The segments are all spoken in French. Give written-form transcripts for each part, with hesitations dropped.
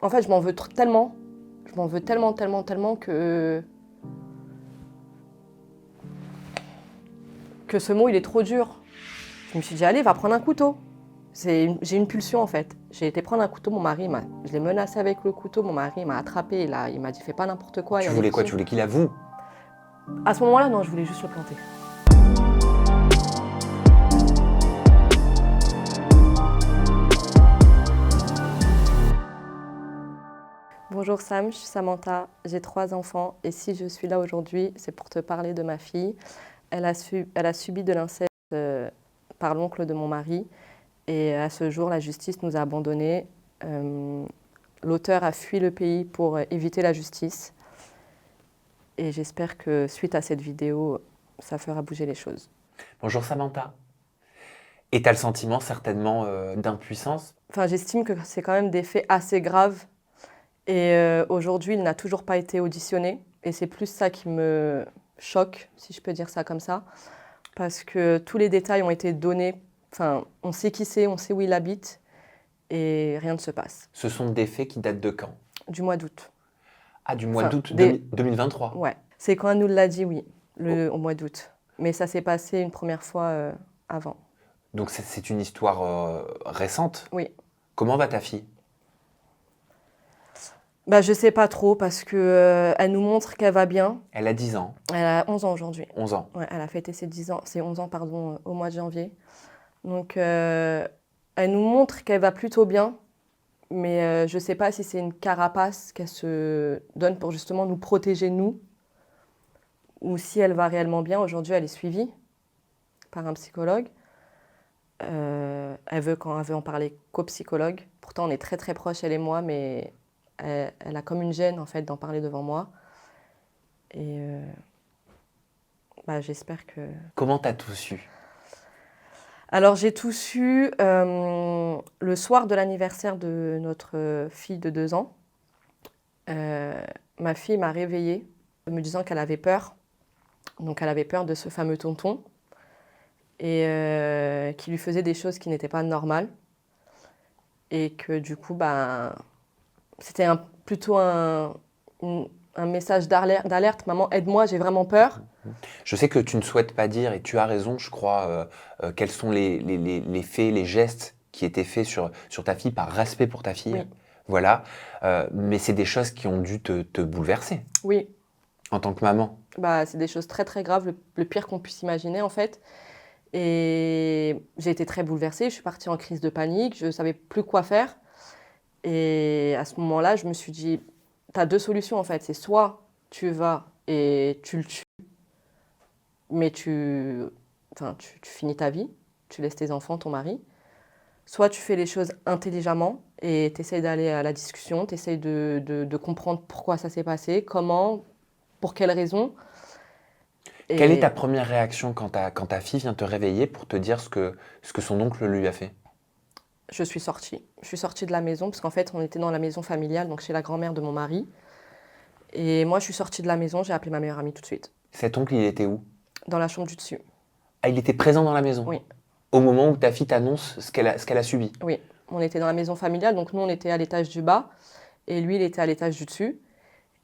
En fait, je m'en veux tellement. Je m'en veux tellement, tellement, tellement que ce mot, il est trop dur. Je me suis dit, allez, va prendre un couteau. J'ai une pulsion, en fait. J'ai été prendre un couteau, je l'ai menacé avec le couteau, mon mari m'a attrapé, là, il m'a dit, fais pas n'importe quoi. Tu voulais quoi? Tu voulais qu'il avoue? À ce moment-là, non, je voulais juste le planter. Bonjour Sam, je suis Samantha, j'ai 3 enfants et si je suis là aujourd'hui, c'est pour te parler de ma fille. Elle a subi de l'inceste par l'oncle de mon mari et à ce jour, la justice nous a abandonnés. L'auteur a fui le pays pour éviter la justice et j'espère que suite à cette vidéo, ça fera bouger les choses. Bonjour Samantha. Et tu as le sentiment certainement d'impuissance? Enfin, j'estime que c'est quand même des faits assez graves et aujourd'hui, il n'a toujours pas été auditionné et c'est plus ça qui me choque, si je peux dire ça comme ça, parce que tous les détails ont été donnés, enfin, on sait qui c'est, on sait où il habite et rien ne se passe. Ce sont des faits qui datent de quand? Du mois d'août. Ah, du mois Enfin, d'août 2023? Ouais, c'est quand elle nous l'a dit, oui, au mois d'août. Mais ça s'est passé une première fois avant. Donc c'est une histoire récente? Oui. Comment va ta fille? Bah, je sais pas trop parce que elle nous montre qu'elle va bien. Elle a 10 ans. Elle a 11 ans aujourd'hui. 11 ans. Ouais, elle a fêté ses 11 ans pardon, au mois de janvier. Donc elle nous montre qu'elle va plutôt bien, mais je sais pas si c'est une carapace qu'elle se donne pour justement nous protéger nous, ou si elle va réellement bien. Aujourd'hui, elle est suivie par un psychologue. Elle veut en parler qu'au psychologue. Pourtant, on est très très proches, elle et moi, mais elle a comme une gêne en fait d'en parler devant moi. Et bah, j'espère que... Comment t'as tout su? Alors j'ai tout su le soir de l'anniversaire de notre fille de 2 ans. Ma fille m'a réveillée me disant qu'elle avait peur. Donc elle avait peur de ce fameux tonton et qui lui faisait des choses qui n'étaient pas normales. Et que du coup, ben, c'était plutôt un message d'alerte. Maman, aide-moi, j'ai vraiment peur. Je sais que tu ne souhaites pas dire, et tu as raison, je crois, quels sont les faits, les gestes qui étaient faits sur ta fille par respect pour ta fille. Oui. Voilà. Mais c'est des choses qui ont dû te bouleverser Oui, en tant que maman. bah, c'est des choses très très graves, le pire qu'on puisse imaginer en fait. Et j'ai été très bouleversée, je suis partie en crise de panique, je ne savais plus quoi faire. Et à ce moment-là, je me suis dit, tu as 2 solutions en fait. C'est soit tu vas et tu le tues, mais tu finis ta vie, tu laisses tes enfants, ton mari. Soit tu fais les choses intelligemment et tu essayes d'aller à la discussion, tu essayes de comprendre pourquoi ça s'est passé, comment, pour quelles raisons. Quelle est ta première réaction quand ta fille vient te réveiller pour te dire ce que son oncle lui a fait? Je suis sortie. Je suis sortie de la maison parce qu'en fait, on était dans la maison familiale, donc chez la grand-mère de mon mari. Et moi, je suis sortie de la maison, j'ai appelé ma meilleure amie tout de suite. Cet oncle, il était où? Dans la chambre du dessus. Ah, il était présent dans la maison? Oui. Au moment où ta fille t'annonce ce qu'elle a subi? Oui. On était dans la maison familiale, donc nous, on était à l'étage du bas et lui, il était à l'étage du dessus.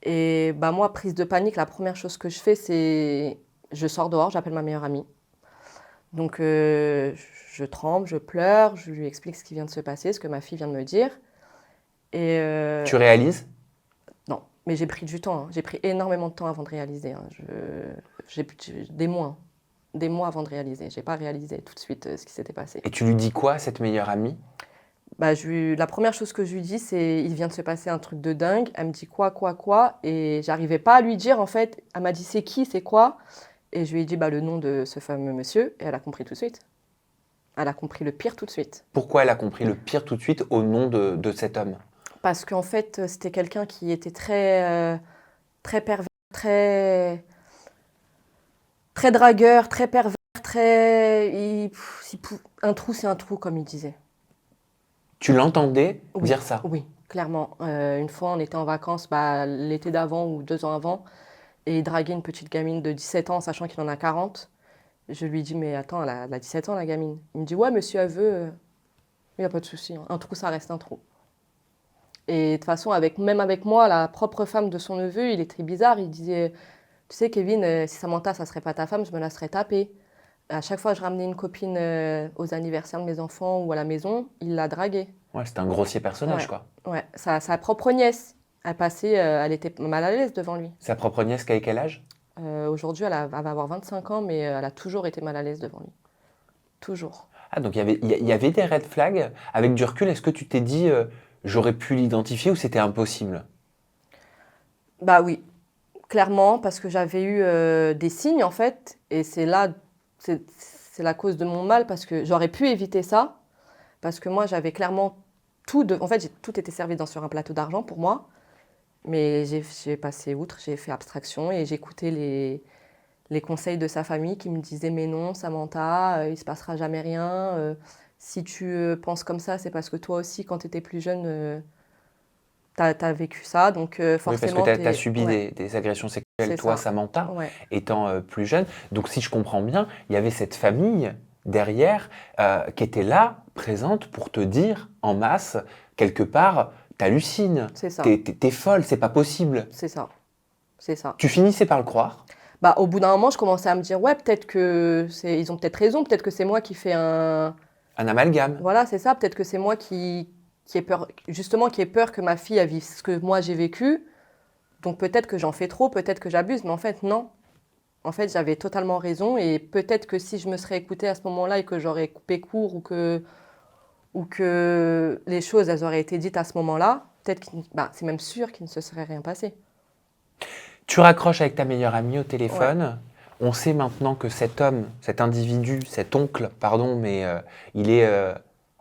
Et bah, moi, prise de panique, la première chose que je fais, c'est je sors dehors, j'appelle ma meilleure amie. Donc, je tremble, je pleure, je lui explique ce qui vient de se passer, ce que ma fille vient de me dire. Et Tu réalises? non, mais j'ai pris du temps. Hein. J'ai pris énormément de temps avant de réaliser. Hein. J'ai des mois avant de réaliser. J'ai pas réalisé tout de suite ce qui s'était passé. Et tu lui dis quoi à cette meilleure amie? Bah, la première chose que je lui dis, c'est il vient de se passer un truc de dingue. Elle me dit quoi, et j'arrivais pas à lui dire en fait. Elle m'a dit c'est qui, c'est quoi, et je lui ai dit bah, le nom de ce fameux monsieur, et elle a compris tout de suite. Elle a compris le pire tout de suite. Pourquoi elle a compris le pire tout de suite au nom de cet homme? Parce qu'en fait, c'était quelqu'un qui était très, très pervers, très dragueur, très pervers, un trou, c'est un trou, comme il disait. Tu l'entendais Oui, dire ça? Oui, clairement. Une fois, on était en vacances, bah, l'été d'avant ou 2 ans avant, et il draguait une petite gamine de 17 ans, sachant qu'il en a 40. Je lui dis, mais attends, elle a 17 ans, la gamine. Il me dit, ouais, monsieur, elle veut. Il n'y a pas de souci. Hein. Un trou, ça reste un trou. Et de toute façon, même avec moi, la propre femme de son neveu, il est très bizarre. Il disait, tu sais, Kevin, si Samantha, ça serait pas ta femme, je me la serais tapée. À chaque fois que je ramenais une copine aux anniversaires de mes enfants ou à la maison, il la draguait. Ouais, c'était un grossier personnage, Ouais, quoi. ouais. Sa propre nièce, elle était mal à l'aise devant lui. Sa propre nièce, qui a quel âge? Aujourd'hui, elle va avoir 25 ans, mais elle a toujours été mal à l'aise devant lui. Toujours. Ah, donc il y avait des red flags. Avec du recul, est-ce que tu t'es dit, j'aurais pu l'identifier ou c'était impossible? Bah oui, clairement, parce que j'avais eu des signes en fait, et c'est la cause de mon mal, parce que j'aurais pu éviter ça, parce que moi j'avais clairement en fait, tout était servi sur un plateau d'argent pour moi, mais j'ai passé outre, j'ai fait abstraction et j'écoutais les conseils de sa famille qui me disaient mais non, Samantha, il se passera jamais rien. Si tu penses comme ça, c'est parce que toi aussi, quand tu étais plus jeune, t'as vécu ça, donc Oui, parce que forcément, tu as subi ouais, des agressions sexuelles, c'est toi, ça. Samantha, Ouais, étant plus jeune. Donc, si je comprends bien, il y avait cette famille derrière qui était là, présente, pour te dire en masse, quelque part, t'hallucines, c'est ça, t'es folle, c'est pas possible. c'est ça, c'est ça. Tu finissais par le croire. Bah, au bout d'un moment, je commençais à me dire, ouais, peut-être que ils ont peut-être raison, peut-être que c'est moi qui fais Un amalgame. voilà, c'est ça, peut-être que c'est moi qui ai peur, justement, qui ai peur que ma fille elle vive ce que moi j'ai vécu. Donc peut-être que j'en fais trop, peut-être que j'abuse, mais en fait, non. En fait, j'avais totalement raison et peut-être que si je me serais écoutée à ce moment-là et que j'aurais coupé court ou que les choses, elles auraient été dites à ce moment-là, bah, c'est même sûr qu'il ne se serait rien passé. Tu raccroches avec ta meilleure amie au Ouais, téléphone. On sait maintenant que cet homme, cet individu, cet oncle, pardon, mais il est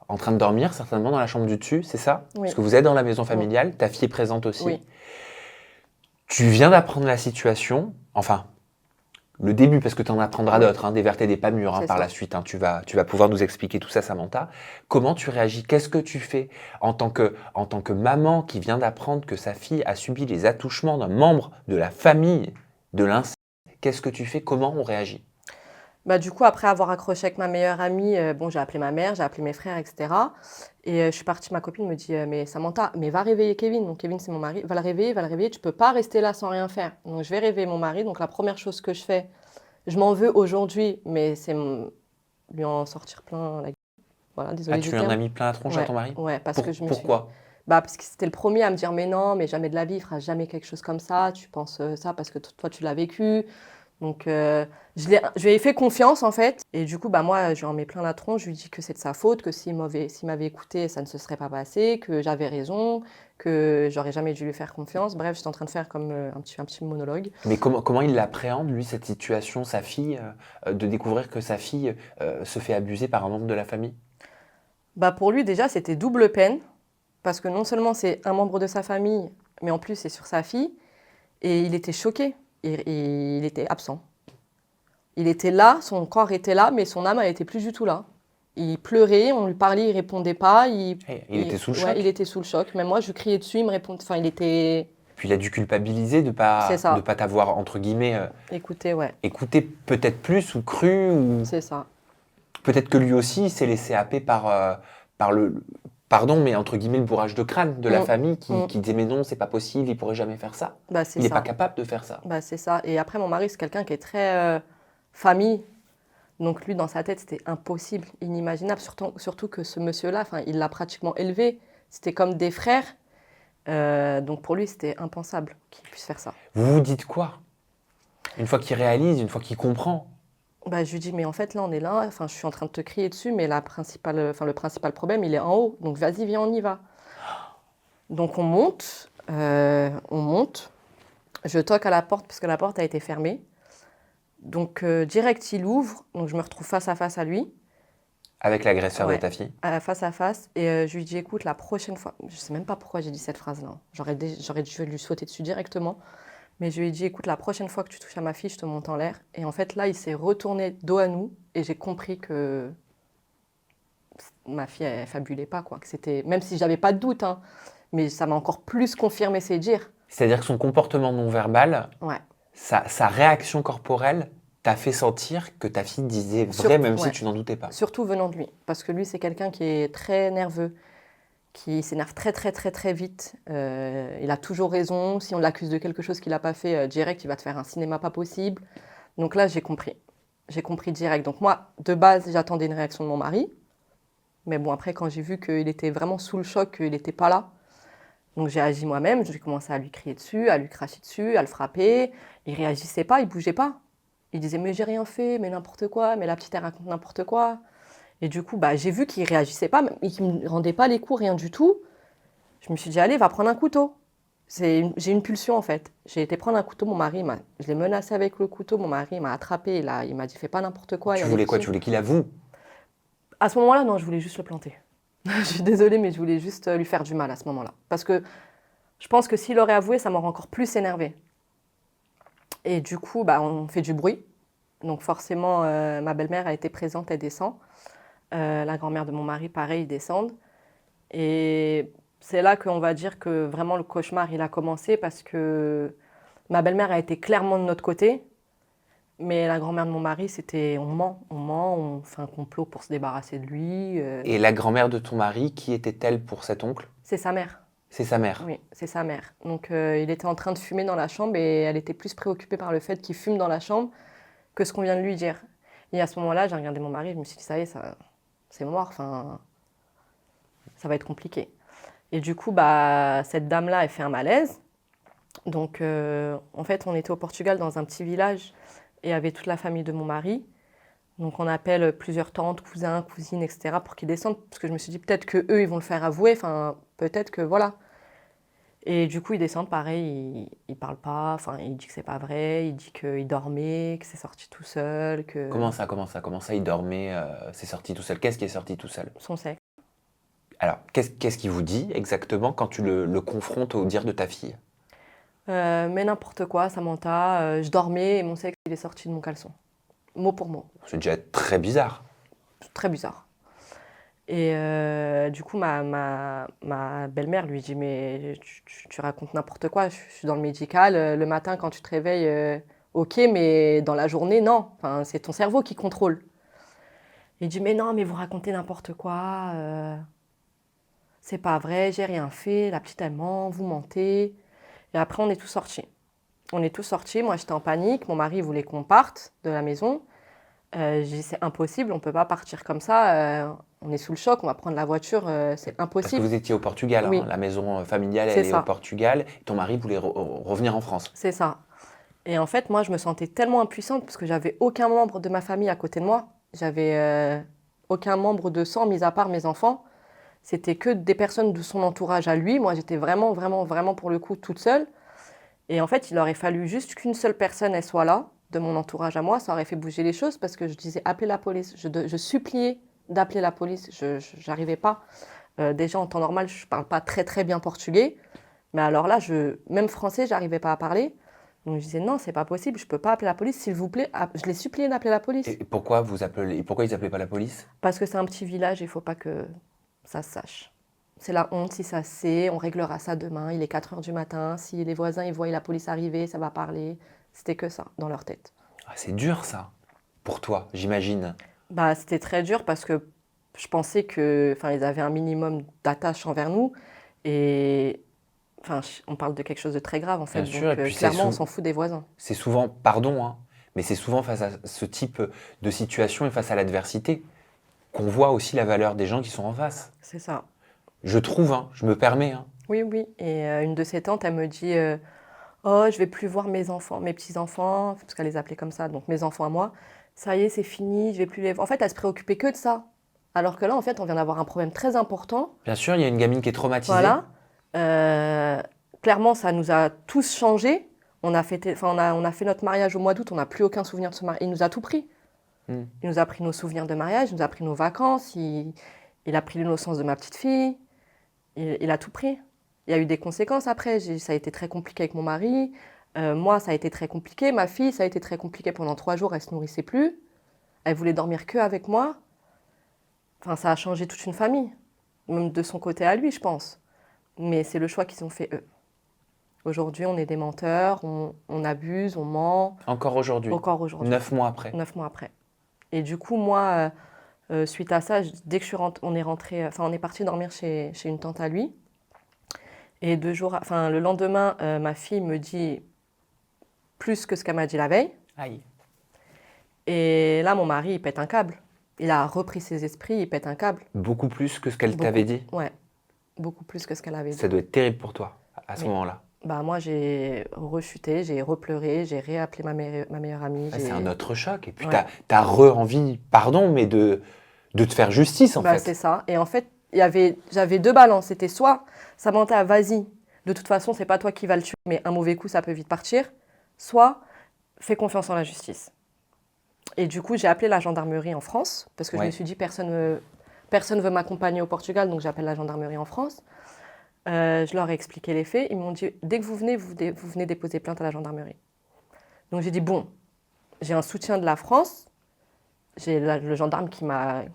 en train de dormir certainement dans la chambre du dessus, c'est ça? Parce oui, que vous êtes dans la maison mm, familiale, ta fille est présente aussi. oui, Tu viens d'apprendre la situation, enfin, le début, parce que tu en apprendras oui, d'autres, des vertes et des pas mûres c'est par la ça. suite. Tu vas pouvoir nous expliquer tout ça, Samantha. Comment tu réagis? Qu'est-ce que tu fais en tant que maman qui vient d'apprendre que sa fille a subi les attouchements d'un membre de la famille de l'inceste? Qu'est-ce que tu fais? Comment on réagit? Bah, du coup, après avoir accroché avec ma meilleure amie, bon, j'ai appelé ma mère, j'ai appelé mes frères, etc. Et je suis partie, ma copine me dit, mais Samantha, mais va réveiller Kevin. Donc Kevin, c'est mon mari. Va le réveiller, tu peux pas rester là sans rien faire. Donc je vais réveiller mon mari. Donc la première chose que je fais, je m'en veux aujourd'hui, mais lui en sortir plein la gueule. Voilà, Ah, désolée du tu lui en as terme. mis plein la tronche à Ouais, ton mari? ouais, parce que je me suis... Pourquoi? Bah, parce que c'était le premier à me dire, mais non, mais jamais de la vie, il fera jamais quelque chose comme ça. Tu penses ça parce que toi, tu l'as vécu. Donc, je lui ai fait confiance, en fait. Et du coup, bah, moi, je lui en mets plein la tronche. Je lui dis que c'est de sa faute, que s'il m'avait écouté, ça ne se serait pas passé, que j'avais raison, que j'aurais jamais dû lui faire confiance. Bref, j'étais en train de faire comme un petit monologue. Mais comment il l'appréhende, lui, cette situation, sa fille, de découvrir que sa fille se fait abuser par un membre de la famille? Bah, pour lui, déjà, c'était double peine. Parce que non seulement c'est un membre de sa famille, mais en plus, c'est sur sa fille. Et il était choqué. Et il était absent. Il était là, son corps était là, mais son âme, elle était plus du tout là. Il pleurait, on lui parlait, il répondait pas. Il était sous le Ouais, il choc. était sous le choc. Même moi, je criais dessus, il me répondait. Enfin, il était. Puis il a dû culpabiliser C'est de ça. pas t'avoir, entre guillemets, Écoutez, ouais, écouté peut-être plus ou cru, ou c'est ça. peut-être que lui aussi il s'est laissé happer par pardon, mais entre guillemets, le bourrage de crâne de la Mm, famille mm. qui disait mais non, c'est pas possible, il pourrait jamais faire ça. Bah, c'est Il n'est pas ça. capable de faire ça. Bah, c'est ça. Et après, mon mari, c'est quelqu'un qui est très famille. Donc, lui, dans sa tête, c'était impossible, inimaginable. Surtout que ce monsieur-là, enfin, il l'a pratiquement élevé. C'était comme des frères. Donc, pour lui, c'était impensable qu'il puisse faire ça. Vous vous dites quoi? Une fois qu'il réalise, une fois qu'il comprend. Bah, je lui dis, mais en fait, là, on est là, enfin, je suis en train de te crier dessus, mais le principal problème, il est en haut. Donc, vas-y, viens, on y va. Donc, on monte. Je toque à la porte, parce que la porte a été fermée. Donc, direct, il ouvre. Donc, je me retrouve face à face à lui, Avec l'agresseur de ouais, ta fille. face à face. Et je lui dis, écoute, la prochaine fois, je sais même pas pourquoi j'ai dit cette phrase-là. J'aurais dû lui sauter dessus directement. Mais je lui ai dit, écoute, la prochaine fois que tu touches à ma fille, je te monte en l'air. Et en fait, là, il s'est retourné dos à nous et j'ai compris que ma fille, elle fabulait pas, quoi. Que c'était, même si j'avais pas de doute, hein, mais ça m'a encore plus confirmé ses dires. C'est-à-dire que son comportement non verbal, Ouais. sa réaction corporelle t'a fait sentir que ta fille disait vrai, Surtout, même si ouais. tu n'en doutais pas. Surtout venant de lui. Parce que lui, c'est quelqu'un qui est très nerveux, qui s'énerve très, très, très, très vite. Il a toujours raison. Si on l'accuse de quelque chose qu'il n'a pas fait, direct, il va te faire un cinéma pas possible. Donc là, j'ai compris. J'ai compris direct. Donc moi, de base, j'attendais une réaction de mon mari. Mais bon, après, quand j'ai vu qu'il était vraiment sous le choc, qu'il n'était pas là, donc j'ai agi moi-même. J'ai commencé à lui crier dessus, à lui cracher dessus, à le frapper. Il réagissait pas, il bougeait pas. Il disait mais j'ai rien fait, mais n'importe quoi, mais la petite elle raconte n'importe quoi. Et du coup, j'ai vu qu'il réagissait pas, et qu'il me rendait pas les coups, rien du tout. Je me suis dit allez, va prendre un couteau. J'ai une pulsion en fait. J'ai été prendre un couteau, je l'ai menacé avec le couteau, mon mari m'a attrapé, là, il m'a dit fais pas n'importe quoi. Tu voulais quoi? Tu voulais qu'il avoue? À ce moment-là, non, je voulais juste le planter. Je suis désolée, mais je voulais juste lui faire du mal à ce moment-là. Parce que je pense que s'il aurait avoué, ça m'aurait encore plus énervée. Et du coup, on fait du bruit. Donc forcément, ma belle-mère a été présente, elle descend. La grand-mère de mon mari, pareil, ils descendent. Et c'est là qu'on va dire que vraiment le cauchemar, il a commencé parce que ma belle-mère a été clairement de notre côté. Mais la grand-mère de mon mari, c'était on fait un complot pour se débarrasser de lui. Et la grand-mère de ton mari, qui était-elle pour cet oncle? C'est sa mère. C'est sa mère. Oui, c'est sa mère. Donc il était en train de fumer dans la chambre et elle était plus préoccupée par le fait qu'il fume dans la chambre que ce qu'on vient de lui dire. Et à ce moment-là, j'ai regardé mon mari, je me suis dit, ça y est, c'est mort, enfin, ça va être compliqué. Et du coup, cette dame-là, elle fait un malaise. Donc, en fait, on était au Portugal dans un petit village et il y avait toute la famille de mon mari. Donc, on appelle plusieurs tantes, cousins, cousines, etc. pour qu'ils descendent. Parce que je me suis dit, peut-être qu'eux, ils vont le faire avouer. Enfin, peut-être que voilà. Et du coup, ils descendent, pareil, il parle pas. Enfin, il dit que c'est pas vrai. Il dit qu'il dormait, que c'est sorti tout seul, que Comment ça, il dormait, c'est sorti tout seul? Qu'est-ce qui est sorti tout seul? son sexe. Alors, qu'est-ce qu'il vous dit exactement quand tu le confrontes au dire de ta fille? Mais n'importe quoi, Samantha. Je dormais et mon sexe, il est sorti de mon caleçon. Mot pour mot. C'est déjà très bizarre. Très bizarre. Et du coup, ma belle-mère lui dit, mais tu racontes n'importe quoi, je suis dans le médical, le matin quand tu te réveilles, ok, mais dans la journée, non. Enfin, c'est ton cerveau qui contrôle. Il dit, mais non, mais vous racontez n'importe quoi, c'est pas vrai, j'ai rien fait, la petite elle ment, vous mentez. Et après, on est tous sortis. On est tous sortis, moi j'étais en panique, mon mari voulait qu'on parte de la maison. J'ai dit, c'est impossible, on ne peut pas partir comme ça, on est sous le choc, on va prendre la voiture, c'est Parce que impossible. vous étiez au Portugal, Oui. hein, la maison familiale, C'est elle est ça. au Portugal, et ton mari voulait revenir en France. C'est ça. Et en fait, moi, je me sentais tellement impuissante parce que j'avais aucun membre de ma famille à côté de moi. J'avais aucun membre de sang, mis à part mes enfants. C'était que des personnes de son entourage à lui. Moi, j'étais vraiment, vraiment, vraiment pour le coup toute seule. Et en fait, il aurait fallu juste qu'une seule personne elle soit là, de mon entourage à moi. Ça aurait fait bouger les choses parce que je disais appelez la police. Je suppliais d'appeler la police. Je n'arrivais pas. Déjà, en temps normal, je ne parle pas très, très bien portugais. Mais alors là, même français, j'arrivais pas à parler. Donc je disais non, c'est pas possible, je peux pas appeler la police, s'il vous plaît. Je les suppliais d'appeler la police. Et pourquoi ils appelaient pas la police? Parce que c'est un petit village, il faut pas que ça se sache. C'est la honte si ça se sait, on réglera ça demain, il est 4 heures du matin, si les voisins ils voient la police arriver, ça va parler. C'était que ça, dans leur tête. Ah, c'est dur ça, pour toi, j'imagine. C'était très dur parce que je pensais que, ils avaient un minimum d'attache envers nous. Et on parle de quelque chose de très grave en fait. Bien sûr, et puis clairement, on s'en fout des voisins. C'est souvent, pardon, hein, mais c'est souvent face à ce type de situation et face à l'adversité qu'on voit aussi la valeur des gens qui sont en face. C'est ça. Je trouve, hein, je me permets. Hein. Oui, oui. Et une de ses tantes, elle me dit oh, je vais plus voir mes enfants, mes petits-enfants, parce qu'elle les appelait comme ça, donc mes enfants à moi. Ça y est, c'est fini, je vais plus les voir. En fait, elle se préoccupait que de ça. Alors que là, en fait, on vient d'avoir un problème très important. Bien sûr, il y a une gamine qui est traumatisée. Voilà. Clairement, ça nous a tous changés. On a fait notre mariage au mois d'août, on n'a plus aucun souvenir de ce mariage. Il nous a tout pris. Il nous a pris nos souvenirs de mariage, il nous a pris nos vacances, il a pris l'innocence de ma petite fille. Il a tout pris. Il y a eu des conséquences après. Ça a été très compliqué avec mon mari. Moi, ça a été très compliqué. Ma fille, ça a été très compliqué pendant 3 jours. Elle ne se nourrissait plus. Elle voulait dormir que avec moi. Ça a changé toute une famille. Même de son côté à lui, je pense. Mais c'est le choix qu'ils ont fait eux. Aujourd'hui, on est des menteurs, on abuse, on ment. Encore aujourd'hui. Encore aujourd'hui. 9 mois après. 9 mois après. Et du coup, moi, Suite à ça, dès que on est rentré, enfin, on est parti dormir chez une tante à lui. Et le lendemain, ma fille me dit plus que ce qu'elle m'a dit la veille. Aïe. Et là, mon mari, il pète un câble. Il a repris ses esprits, il pète un câble. Beaucoup plus que ce qu'elle Beaucoup. t'avait dit? Ouais, beaucoup plus que ce qu'elle avait dit. Ça doit être terrible pour toi, à ce Oui. moment-là. Bah, moi, j'ai rechuté, j'ai repleuré, j'ai réappelé ma meilleure amie. C'est un autre choc. Et puis, Ouais. t'as envie, pardon, mais de te faire justice, en Bah, fait. c'est ça. Et en fait, j'avais deux balances. C'était soit, Samantha, vas-y, de toute façon, c'est pas toi qui vas le tuer, mais un mauvais coup, ça peut vite partir. Soit, fais confiance en la justice. Et du coup, j'ai appelé la gendarmerie en France, parce que je Ouais. me suis dit, personne veut m'accompagner au Portugal, donc j'appelle la gendarmerie en France. Je leur ai expliqué les faits. Ils m'ont dit, dès que vous venez déposer plainte à la gendarmerie. Donc j'ai dit, bon, j'ai un soutien de la France. J'ai le gendarme qui m'a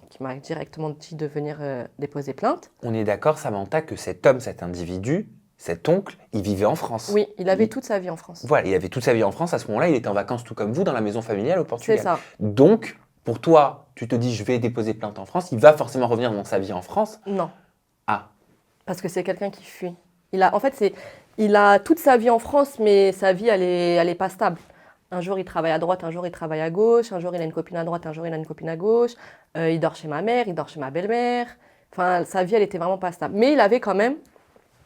directement dit de venir déposer plainte. On est d'accord, Samantha, que cet homme, cet individu, cet oncle, il vivait en France. Oui, il avait toute sa vie en France. Voilà, il avait toute sa vie en France. À ce moment-là, il était en vacances tout comme vous dans la maison familiale au Portugal. C'est ça. Donc, pour toi, tu te dis, je vais déposer plainte en France. Il va forcément revenir dans sa vie en France. Non. Ah. Parce que c'est quelqu'un qui fuit. Il a toute sa vie en France, mais sa vie, elle est pas stable. Un jour, il travaille à droite, un jour, il travaille à gauche, un jour, il a une copine à droite, un jour, il a une copine à gauche. Il dort chez ma mère, il dort chez ma belle-mère. Enfin, sa vie, elle était vraiment pas stable. Mais il avait quand même,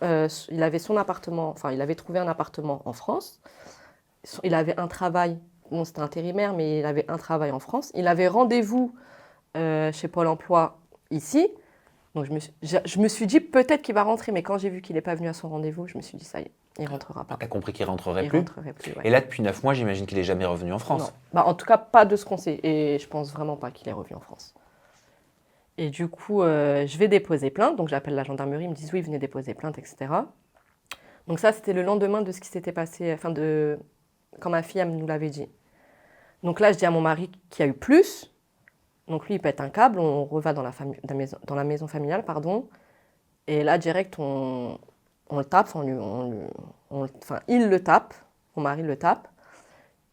il avait son appartement, enfin, il avait trouvé un appartement en France. Il avait un travail, bon, c'était intérimaire, mais il avait un travail en France. Il avait rendez-vous chez Pôle emploi ici. Donc, je me suis dit, peut-être qu'il va rentrer, mais quand j'ai vu qu'il n'est pas venu à son rendez-vous, je me suis dit, ça y est, il ne rentrera pas. Tu as compris qu'il rentrerait Il plus. rentrerait plus, ouais. Et là, depuis 9 mois, j'imagine qu'il n'est jamais revenu en France. Non. Bah, en tout cas, pas de ce qu'on sait. Et je pense vraiment pas qu'il est revenu en France. Et du coup, je vais déposer plainte. Donc, j'appelle la gendarmerie. Ils me disent, oui, venez déposer plainte, etc. Donc, ça, c'était le lendemain de ce qui s'était passé, quand ma fille, elle nous l'avait dit. Donc là, je dis à mon mari qu'il y a eu plus. Donc, lui, il pète un câble. On reva dans la maison familiale, pardon. Et là, direct, on le tape. Il le tape. Mon mari le tape.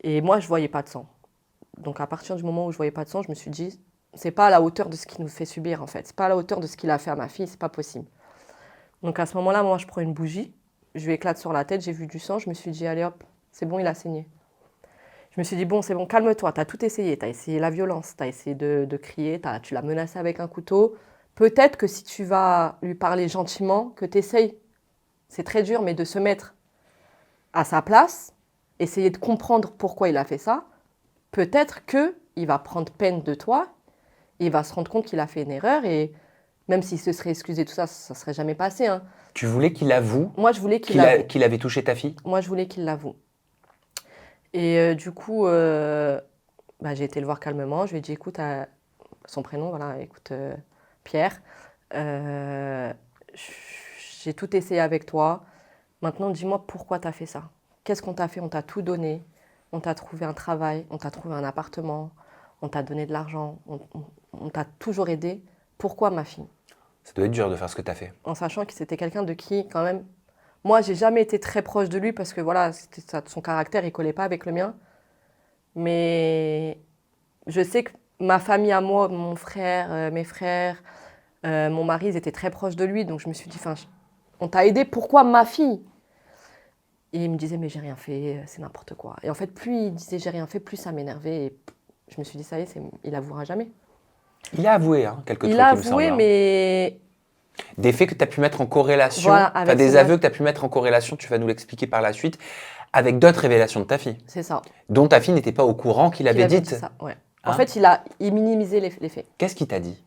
Et moi, je ne voyais pas de sang. Donc, à partir du moment où je ne voyais pas de sang, je me suis dit, c'est pas à la hauteur de ce qu'il nous fait subir, en fait. C'est pas à la hauteur de ce qu'il a fait à ma fille, c'est pas possible. Donc, à ce moment-là, moi, je prends une bougie, je lui éclate sur la tête, j'ai vu du sang, je me suis dit, allez hop, c'est bon, il a saigné. Je me suis dit, bon, c'est bon, calme-toi, t'as tout essayé. T'as essayé la violence, t'as essayé de crier, tu l'as menacé avec un couteau. Peut-être que si tu vas lui parler gentiment, que t'essayes, c'est très dur, mais de se mettre à sa place, essayer de comprendre pourquoi il a fait ça, peut-être qu'il va prendre peine de toi, il va se rendre compte qu'il a fait une erreur, et même s'il se serait excusé, tout ça, ça ne serait jamais passé. Hein. Tu voulais qu'il avoue Moi, je voulais qu'il avoue. qu'il avait touché ta fille? Moi, je voulais qu'il l'avoue. Et du coup, j'ai été le voir calmement. Je lui ai dit, écoute, son prénom, voilà, écoute, Pierre, j'ai tout essayé avec toi. Maintenant, dis-moi pourquoi tu as fait ça. Qu'est-ce qu'on t'a fait? On t'a tout donné. On t'a trouvé un travail, on t'a trouvé un appartement, on t'a donné de l'argent, on t'a toujours aidé. Pourquoi ma fille? Ça doit être dur de faire ce que tu as fait. En sachant que c'était quelqu'un de qui, quand même, moi, j'ai jamais été très proche de lui parce que voilà, son caractère, il collait pas avec le mien. Mais je sais que ma famille à moi, mon frère, mes frères, mon mari, ils étaient très proches de lui. Donc je me suis dit, on t'a aidé, pourquoi ma fille? Et il me disait, mais j'ai rien fait, c'est n'importe quoi. Et en fait, plus il disait, j'ai rien fait, plus ça m'énervait. Et je me suis dit, ça y est, il avouera jamais. Il a avoué quelques trucs, il a il me semble. avoué, mais... Des faits que tu as pu mettre en corrélation, Voilà, des aveux que tu as pu mettre en corrélation, tu vas nous l'expliquer par la suite, avec d'autres révélations de ta fille. C'est ça. Dont ta fille n'était pas au courant qu'il avait dit dites. ça, ouais. Hein? En fait, il minimisait les faits. Qu'est-ce qu'il t'a dit?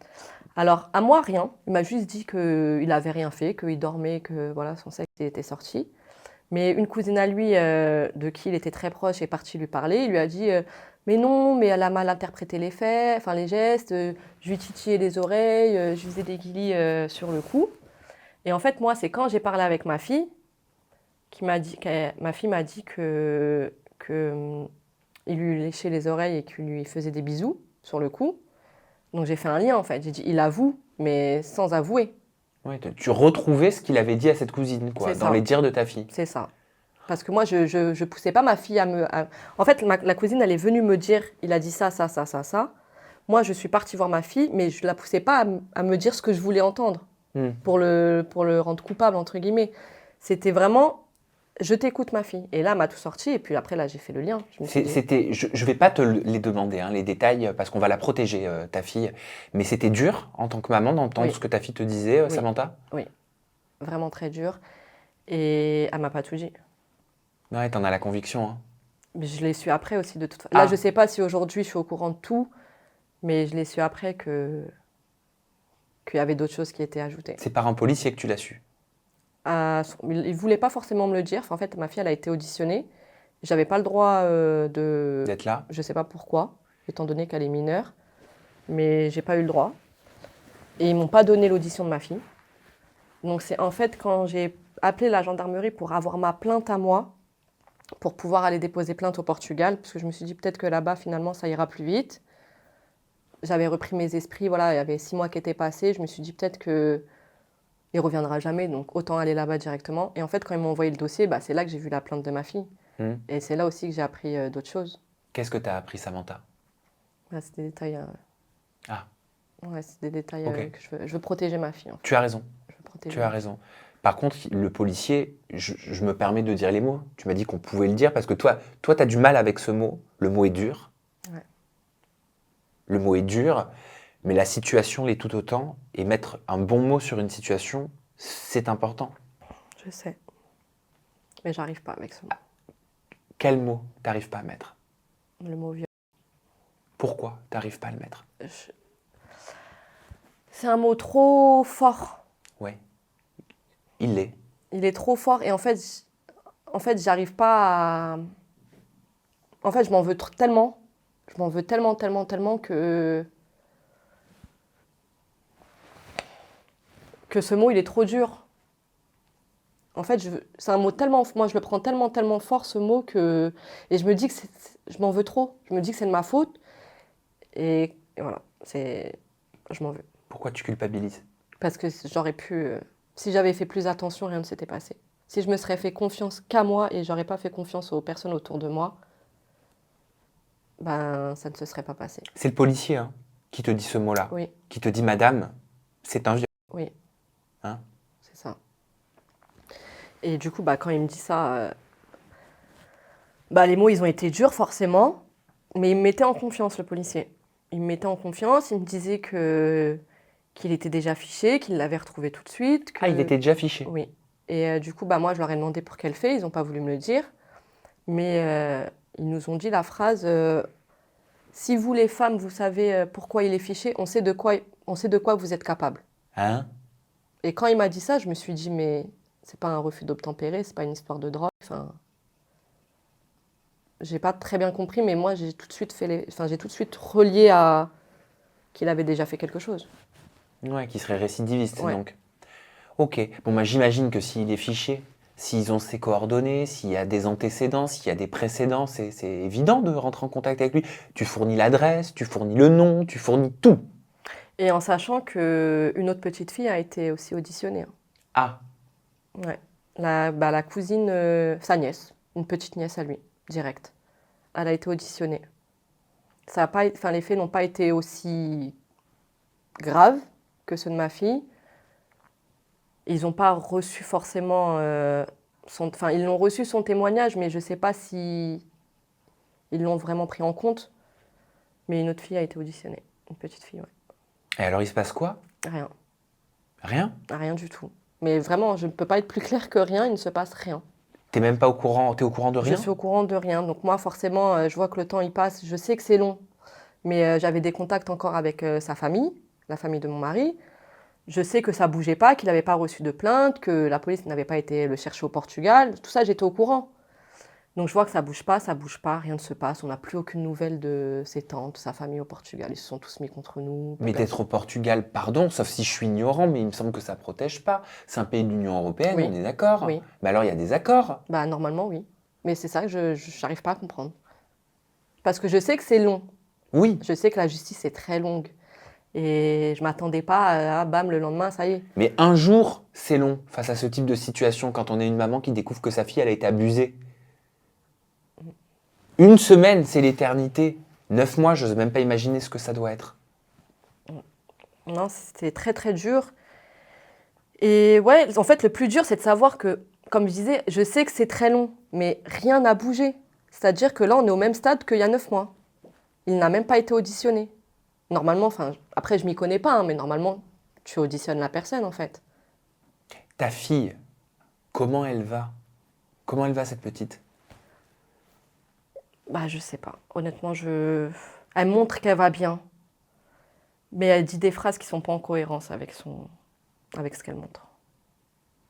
Alors, à moi, rien. Il m'a juste dit qu'il n'avait rien fait, qu'il dormait, que voilà, son sexe était sorti. Mais une cousine à lui, de qui il était très proche, est partie lui parler. Il lui a dit mais non, mais elle a mal interprété les faits, enfin les gestes. Je lui titillais les oreilles, je lui faisais des guilis sur le cou. Et en fait, moi, c'est quand j'ai parlé avec ma fille, ma fille m'a dit que il lui léchait les oreilles et qu'il lui faisait des bisous sur le cou. Donc j'ai fait un lien en fait. J'ai dit il avoue, mais sans avouer. Ouais, tu retrouvais ce qu'il avait dit à cette cousine, quoi, dans les dires de ta fille. C'est ça. Parce que moi, je poussais pas ma fille à me... En fait, la cousine, elle est venue me dire, il a dit ça, ça, ça, ça, ça. Moi, je suis partie voir ma fille, mais je la poussais pas à me dire ce que je voulais entendre pour le rendre coupable, entre guillemets. C'était vraiment, je t'écoute, ma fille. Et là, elle m'a tout sorti. Et puis après, là, j'ai fait le lien. Je me suis dit, Je vais pas te les demander, hein, les détails, parce qu'on va la protéger, ta fille. Mais c'était dur, en tant que maman, d'entendre Oui. ce que ta fille te disait, Oui. Samantha? oui, vraiment très dur. Et elle m'a pas tout dit. Ouais, t'en as la conviction, hein. Mais je l'ai su après aussi, de toute façon. Là, Ah. je sais pas si aujourd'hui, je suis au courant de tout, mais je l'ai su après qu'il y avait d'autres choses qui étaient ajoutées. C'est par un policier que tu l'as su. Il voulait pas forcément me le dire. Enfin, en fait, ma fille, elle a été auditionnée. J'avais pas le droit de... D'être là? Je sais pas pourquoi, étant donné qu'elle est mineure. Mais j'ai pas eu le droit. Et ils m'ont pas donné l'audition de ma fille. Donc c'est en fait quand j'ai appelé la gendarmerie pour avoir ma plainte à moi, pour pouvoir aller déposer plainte au Portugal, parce que je me suis dit peut-être que là-bas, finalement, ça ira plus vite. J'avais repris mes esprits, voilà, il y avait 6 mois qui étaient passés. Je me suis dit peut-être que il reviendra jamais, donc autant aller là-bas directement. Et en fait, quand ils m'ont envoyé le dossier, bah, c'est là que j'ai vu la plainte de ma fille. Et c'est là aussi que j'ai appris d'autres choses. Qu'est-ce que t'as appris, Samantha? Ouais, c'est des détails. Ah. Ouais, c'est des détails Ok. que je veux protéger ma fille. En fait. Tu as raison. Je veux protéger Tu ma as fille. raison. Par contre, le policier, je me permets de dire les mots. Tu m'as dit qu'on pouvait le dire parce que toi, tu as du mal avec ce mot. Le mot est dur. Ouais. Le mot est dur, mais la situation l'est tout autant. Et mettre un bon mot sur une situation, c'est important. Je sais. Mais j'arrive pas avec ce mot. Quel mot t'arrives pas à mettre? Le mot viol. Pourquoi t'arrives pas à le mettre? C'est un mot trop fort. Ouais. Il l'est. Il est trop fort et en fait, j'arrive pas à... En fait, je m'en veux tellement. Je m'en veux tellement, tellement, tellement que ce mot, il est trop dur. En fait, c'est un mot tellement... Moi, je le prends tellement, tellement fort, ce mot, que... Et je me dis que je m'en veux trop. Je me dis que c'est de ma faute. Et voilà, je m'en veux. Pourquoi tu culpabilises? Parce que j'aurais pu... si j'avais fait plus attention, rien ne s'était passé. Si je me serais fait confiance qu'à moi et j'aurais pas fait confiance aux personnes autour de moi, ben, ça ne se serait pas passé. C'est le policier, hein, qui te dit ce mot-là. Oui. Qui te dit, madame, c'est un viol. Oui. Hein? C'est ça. Et du coup, bah, quand il me dit ça, bah, les mots, ils ont été durs, forcément. Mais il me mettait en confiance, le policier. Il me mettait en confiance, il me disait qu'il était déjà fiché, qu'il l'avait retrouvé tout de suite. Ah, il était déjà fiché? Oui. Et du coup, bah, moi, je leur ai demandé pour quel fait. Ils n'ont pas voulu me le dire. Mais ils nous ont dit la phrase si vous, les femmes, vous savez pourquoi il est fiché, on sait de quoi vous êtes capable. Hein? Et quand il m'a dit ça, je me suis dit mais c'est pas un refus d'obtempérer, c'est pas une histoire de drogue. Enfin, j'ai pas très bien compris, mais moi, j'ai tout de suite j'ai tout de suite relié à qu'il avait déjà fait quelque chose. Ouais, qui serait récidiviste, Ouais. donc. Ok. Bon, bah, j'imagine que s'il est fiché, s'ils ont ses coordonnées, s'il y a des antécédents, s'il y a des précédents, c'est évident de rentrer en contact avec lui. Tu fournis l'adresse, tu fournis le nom, tu fournis tout. Et en sachant qu'une autre petite fille a été aussi auditionnée. Ah, Ouais. La cousine, sa nièce, une petite nièce à lui, direct. Elle a été auditionnée. Ça a pas, les faits n'ont pas été aussi graves que ceux de ma fille. Ils n'ont pas reçu forcément ils l'ont reçu son témoignage, mais je ne sais pas si ils l'ont vraiment pris en compte. Mais une autre fille a été auditionnée, une petite fille, ouais. et alors il se passe quoi? Rien, Rien? rien du tout. Mais vraiment, je ne peux pas être plus claire que rien, il ne se passe rien. T'es même pas au courant, t'es au courant de rien? Je suis au courant de rien. Donc moi, forcément, je vois que le temps, il passe. Je sais que c'est long. Mais j'avais des contacts encore avec sa famille, la famille de mon mari. Je sais que ça bougeait pas, qu'il n'avait pas reçu de plainte, que la police n'avait pas été le chercher au Portugal. Tout ça, j'étais au courant. Donc je vois que ça bouge pas, rien ne se passe. On n'a plus aucune nouvelle de ses tantes, sa famille au Portugal. Ils se sont tous mis contre nous. Mais d'être au Portugal, pardon, sauf si je suis ignorant, mais il me semble que ça protège pas. C'est un pays de l'Union européenne, Oui. on est d'accord? Oui. Mais alors il y a des accords? Bah normalement, oui. Mais c'est ça que je n'arrive pas à comprendre. Parce que je sais que c'est long. Oui. Je sais que la justice est très longue. Et je m'attendais pas à bam, le lendemain, ça y est. Mais un jour, c'est long face à ce type de situation quand on est une maman qui découvre que sa fille, elle a été abusée. Une semaine, c'est l'éternité. 9 mois, je n'ose même pas imaginer ce que ça doit être. Non, c'était très très dur. Et ouais, en fait, le plus dur, c'est de savoir que, comme je disais, je sais que c'est très long, mais rien n'a bougé. C'est-à-dire que là, on est au même stade qu'il y a 9 mois. Il n'a même pas été auditionné. Normalement, enfin, après, je m'y connais pas, hein, mais normalement, tu auditionnes la personne, en fait. Ta fille, comment elle va? Comment elle va, cette petite? Bah, je sais pas. Honnêtement, elle montre qu'elle va bien, mais elle dit des phrases qui sont pas en cohérence avec ce qu'elle montre.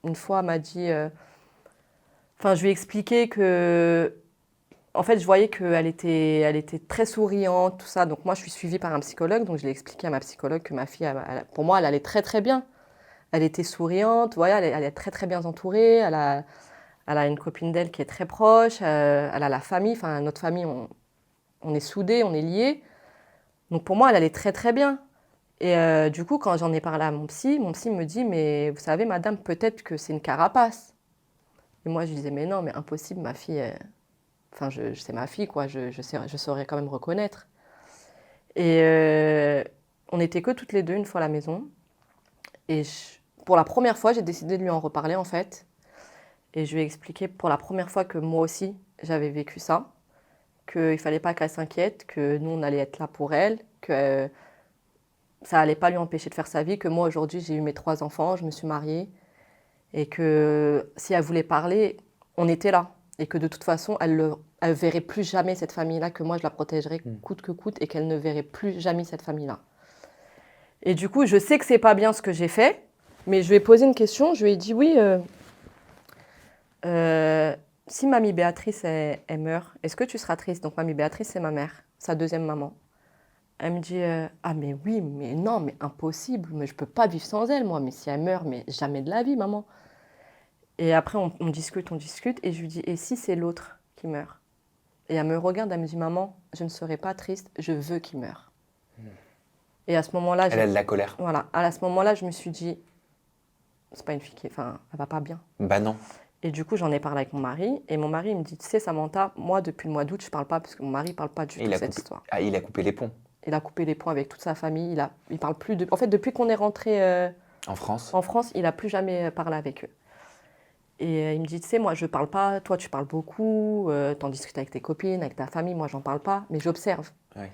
Une fois, elle m'a dit, enfin, je lui ai expliqué que, en fait, je voyais elle était très souriante, tout ça. Donc moi, je suis suivie par un psychologue, donc je l'ai expliqué à ma psychologue que ma fille, pour moi, elle allait très très bien. Elle était souriante, voilà, elle est très très bien entourée. Elle a une copine d'elle qui est très proche. Elle a la famille, enfin notre famille, on est soudés, on est liés. Donc pour moi, elle allait très très bien. Et du coup, quand j'en ai parlé à mon psy me dit, mais vous savez, madame, peut-être que c'est une carapace. Et moi, je disais, mais non, mais impossible, ma fille, enfin, c'est ma fille, quoi, je saurais quand même reconnaître. Et on n'était que toutes les deux une fois à la maison. Et pour la première fois, j'ai décidé de lui en reparler, en fait. Et je lui ai expliqué pour la première fois que moi aussi, j'avais vécu ça, qu'il ne fallait pas qu'elle s'inquiète, que nous, on allait être là pour elle, que ça allait pas lui empêcher de faire sa vie, que moi, aujourd'hui, j'ai eu mes 3 enfants, je me suis mariée, et que si elle voulait parler, on était là. Et que de toute façon, elle ne verrait plus jamais cette famille-là, que moi, je la protégerais coûte que coûte, et qu'elle ne verrait plus jamais cette famille-là. Et du coup, je sais que c'est pas bien ce que j'ai fait, mais je lui ai posé une question, je lui ai dit, oui, si mamie Béatrice, elle meurt, est-ce que tu seras triste? Donc mamie Béatrice, c'est ma mère, sa deuxième maman. Elle me dit, ah mais oui, mais non, mais impossible, mais je peux pas vivre sans elle, moi, mais si elle meurt, mais jamais de la vie, maman. Et après, on discute, et je lui dis, et si c'est l'autre qui meurt? Et elle me regarde, elle me dit, maman, je ne serai pas triste, je veux qu'il meure. Et à ce moment-là, Elle a de la colère. voilà, à ce moment-là, je me suis dit, c'est pas une fille enfin, elle va pas bien. Bah non. Et du coup, j'en ai parlé avec mon mari, et mon mari il me dit, tu sais, Samantha, moi, depuis le mois d'août, je parle pas, parce que mon mari parle pas du tout de cette histoire. Ah, il a coupé les ponts. Il a coupé les ponts avec toute sa famille, il parle plus de... En fait, depuis qu'on est rentré En France. il a plus jamais parlé avec eux. Et il me dit, tu sais, moi, je parle pas, toi, tu parles beaucoup, t'en discutes avec tes copines, avec ta famille, moi, j'en parle pas, mais j'observe. Oui.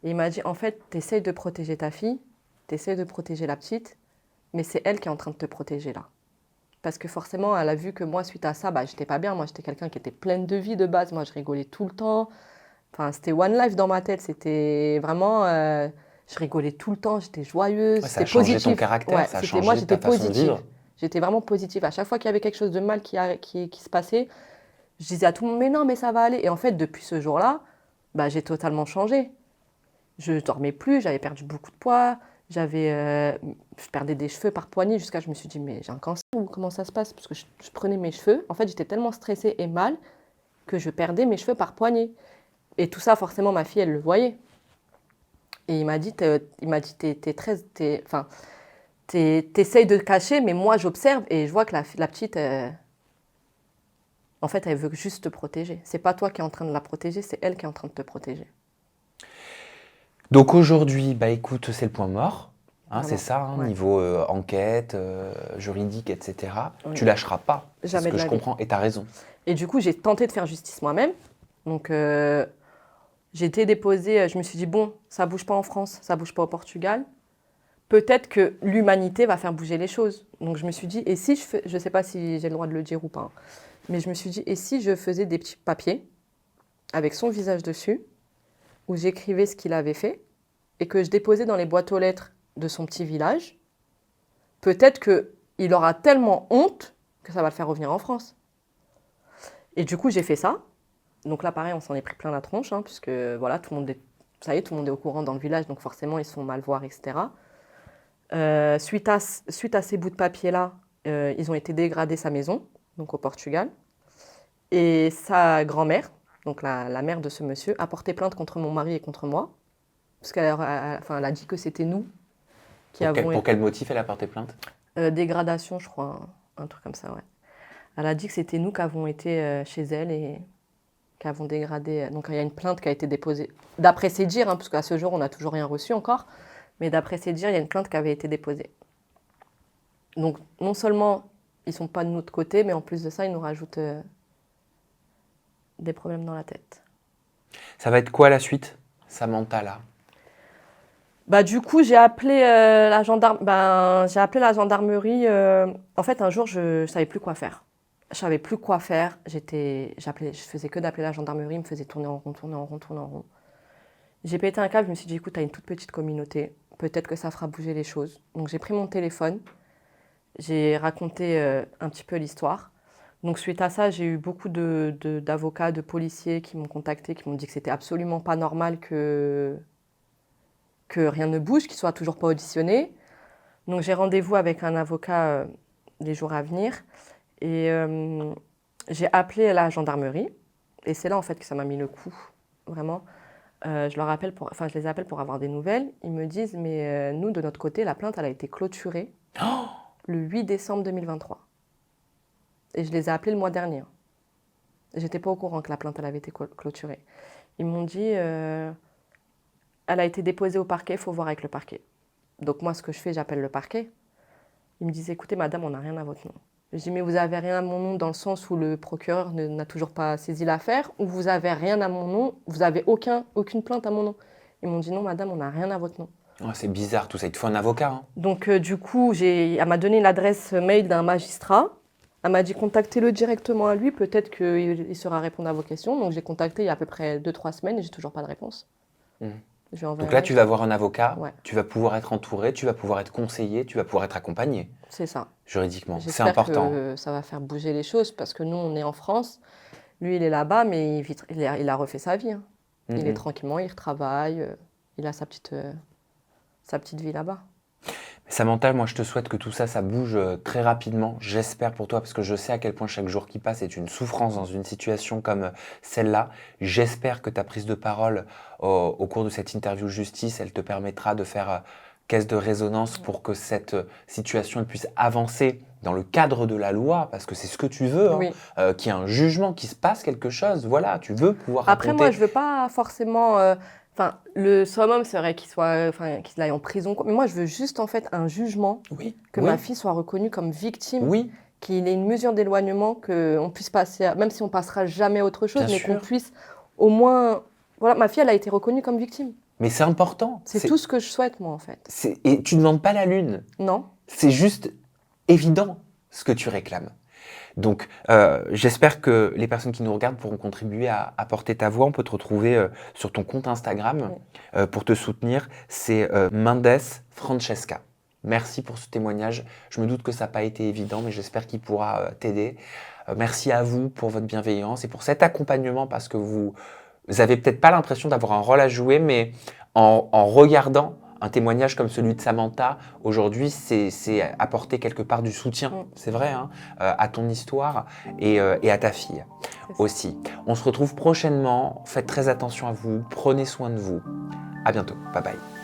Et il m'a dit, en fait, t'essayes de protéger ta fille, t'essayes de protéger la petite, mais c'est elle qui est en train de te protéger là. Parce que forcément, elle a vu que moi, suite à ça, bah, j'étais pas bien. Moi, j'étais quelqu'un qui était pleine de vie de base. Moi, je rigolais tout le temps. Enfin, c'était one life dans ma tête. C'était vraiment... je rigolais tout le temps, j'étais joyeuse, Ouais, ça a c'était changé positif. ton caractère, ça a changé moi, ta j'étais façon de positive. vivre. J'étais vraiment positive. À chaque fois qu'il y avait quelque chose de mal qui se passait, je disais à tout le monde, mais non, mais ça va aller. Et en fait, depuis ce jour-là, bah, j'ai totalement changé. Je dormais plus, j'avais perdu beaucoup de poids, je perdais des cheveux par poignée jusqu'à je me suis dit, mais j'ai un cancer ou comment ça se passe? Parce que je prenais mes cheveux, en fait, j'étais tellement stressée et mal que je perdais mes cheveux par poignée. Et tout ça, forcément, ma fille, elle le voyait. Et il m'a dit, enfin, t'essayes de cacher, mais moi, j'observe et je vois que la petite, en fait, elle veut juste te protéger. C'est pas toi qui es en train de la protéger, c'est elle qui est en train de te protéger. Donc aujourd'hui, bah écoute, c'est le point mort. Hein, Vraiment. c'est ça, hein, Ouais. niveau enquête, juridique, etc. Oui. Tu lâcheras pas. C'est Jamais ce de que la je vie. comprends. Et tu as raison. Et du coup, j'ai tenté de faire justice moi-même. Donc, j'ai été déposée, je me suis dit, bon, ça bouge pas en France, ça bouge pas au Portugal. Peut-être que l'humanité va faire bouger les choses. Donc, je me suis dit, et si je sais pas si j'ai le droit de le dire ou pas, hein, mais je me suis dit, et si je faisais des petits papiers avec son visage dessus, où j'écrivais ce qu'il avait fait, et que je déposais dans les boîtes aux lettres de son petit village, peut-être qu'il aura tellement honte que ça va le faire revenir en France. Et du coup, j'ai fait ça. Donc là, pareil, on s'en est pris plein la tronche, hein, puisque voilà, tout le monde est au courant dans le village, donc forcément, ils se font mal voir, etc. Suite à ces bouts de papier-là, ils ont été dégradés sa maison, donc au Portugal. Et sa grand-mère, donc la mère de ce monsieur, a porté plainte contre mon mari et contre moi, parce qu'elle elle a dit que c'était nous qui avons... Pour quel motif elle a porté plainte? Dégradation, je crois, un truc comme ça, ouais. Elle a dit que c'était nous qui avons été chez elle qui avons dégradé. Donc il y a une plainte qui a été déposée, d'après ses dires, hein, parce qu'à ce jour, on n'a toujours rien reçu encore, mais d'après ses dires, il y a une plainte qui avait été déposée. Donc non seulement ils ne sont pas de notre côté, mais en plus de ça, ils nous rajoutent des problèmes dans la tête. Ça va être quoi la suite, Samantha, là? Bah, du coup, j'ai appelé la gendarmerie. En fait, un jour, je savais plus quoi faire. Je savais plus quoi faire. Je faisais que d'appeler la gendarmerie, ils me faisait tourner en rond, tourner en rond, tourner en rond. J'ai pété un câble, je me suis dit, écoute, tu as une toute petite communauté, peut-être que ça fera bouger les choses. Donc j'ai pris mon téléphone, j'ai raconté un petit peu l'histoire. Donc suite à ça, j'ai eu beaucoup d'avocats, de policiers qui m'ont contacté, qui m'ont dit que c'était absolument pas normal que rien ne bouge, qu'il soit toujours pas auditionné. Donc j'ai rendez-vous avec un avocat les jours à venir et j'ai appelé la gendarmerie et c'est là en fait que ça m'a mis le coup, vraiment. Je les appelle pour avoir des nouvelles. Ils me disent mais nous de notre côté la plainte elle a été clôturée le 8 décembre 2023 et je les ai appelés le mois dernier. J'étais pas au courant que la plainte elle avait été clôturée. Ils m'ont dit elle a été déposée au parquet, il faut voir avec le parquet. Donc moi, ce que je fais, j'appelle le parquet. Ils me disent, écoutez, madame, on n'a rien à votre nom. Je dis, mais vous avez rien à mon nom dans le sens où le procureur n'a toujours pas saisi l'affaire, ou vous avez rien à mon nom, vous avez aucune plainte à mon nom. Ils m'ont dit, non, madame, on n'a rien à votre nom. Oh, c'est bizarre tout ça, il te faut un avocat. Hein. Donc du coup, elle m'a donné l'adresse mail d'un magistrat. Elle m'a dit, contactez-le directement à lui, peut-être qu'il saura répondre à vos questions. Donc j'ai contacté il y a à peu près 2-3 semaines et j'ai toujours pas de réponse. Donc là, tu vas voir un avocat, ouais. Tu vas pouvoir être entouré, tu vas pouvoir être conseillé, tu vas pouvoir être accompagné. C'est ça. Juridiquement, c'est important. J'espère que ça va faire bouger les choses parce que nous, on est en France. Lui, il est là-bas, mais il a refait sa vie. Hein. Il est tranquillement, il retravaille, il a sa petite vie là-bas. Samantha, moi je te souhaite que tout ça, ça bouge très rapidement. J'espère pour toi parce que je sais à quel point chaque jour qui passe est une souffrance dans une situation comme celle-là. J'espère que ta prise de parole au cours de cette interview justice, elle te permettra de faire caisse de résonance pour que cette situation elle puisse avancer dans le cadre de la loi, parce que c'est ce que tu veux, oui. Qu'il y ait un jugement, qu'il se passe quelque chose. Voilà, tu veux pouvoir Après, raconter. moi, je veux pas forcément... le summum serait qu'il aille en prison. Mais moi, je veux juste, en fait, un jugement, que ma fille soit reconnue comme victime, qu'il ait une mesure d'éloignement, qu'on puisse passer, même si on passera jamais à autre chose, mais qu'on puisse au moins... Voilà, ma fille, elle a été reconnue comme victime. Mais c'est important. C'est tout ce que je souhaite, moi, en fait. Et tu ne demandes pas la lune. Non. C'est juste évident ce que tu réclames. Donc, j'espère que les personnes qui nous regardent pourront contribuer à porter ta voix. On peut te retrouver sur ton compte Instagram pour te soutenir. C'est Mendes Francesca. Merci pour ce témoignage. Je me doute que ça n'a pas été évident, mais j'espère qu'il pourra t'aider. Merci à vous pour votre bienveillance et pour cet accompagnement, parce que vous n'avez peut-être pas l'impression d'avoir un rôle à jouer, mais en regardant un témoignage comme celui de Samantha, aujourd'hui, c'est apporter quelque part du soutien, c'est vrai, hein, à ton histoire et à ta fille aussi. On se retrouve prochainement. Faites très attention à vous. Prenez soin de vous. À bientôt. Bye bye.